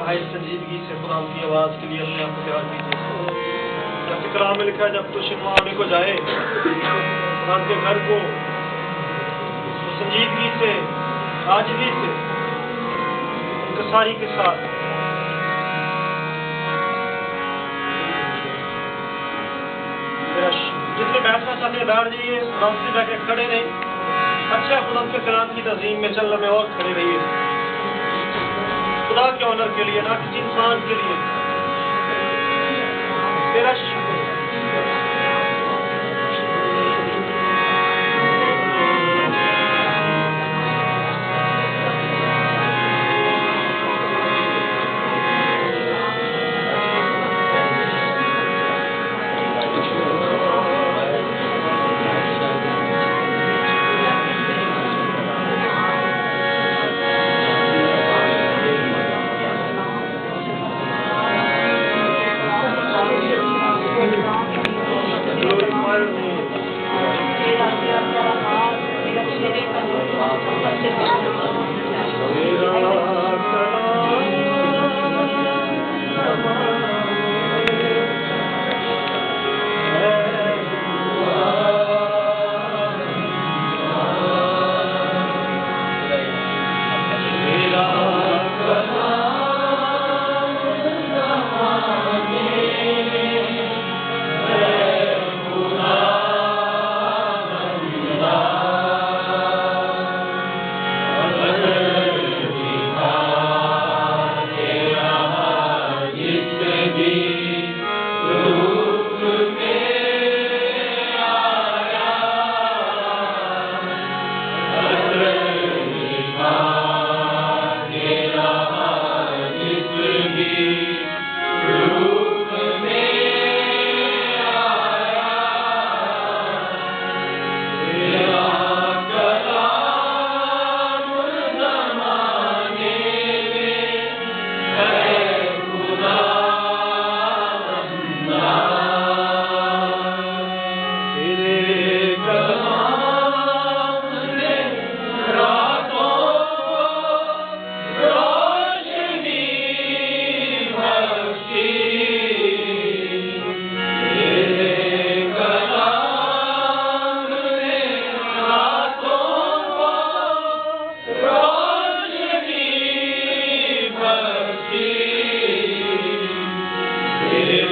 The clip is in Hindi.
इंतहाई संजीदगी से कुरान की आवाज के लिए अपने आप को तैयार कीजिए। जैसे कलाम में लिखा है, जब तो शिमा आने को जाए कुरान के घर को, तो संजीदगी से, आजिज़ी से, इंकसारी के साथ जितने बैठना चाहते हैं बैठ जाइए, कुरान से जाके खड़े नहीं। अच्छा, खुदा के कलाम की तज़ीम में चलने में और खड़े रहिए, खुदा के ऑनर के लिए, ना किसी इंसान के लिए। तेरा शुक्र Yeah.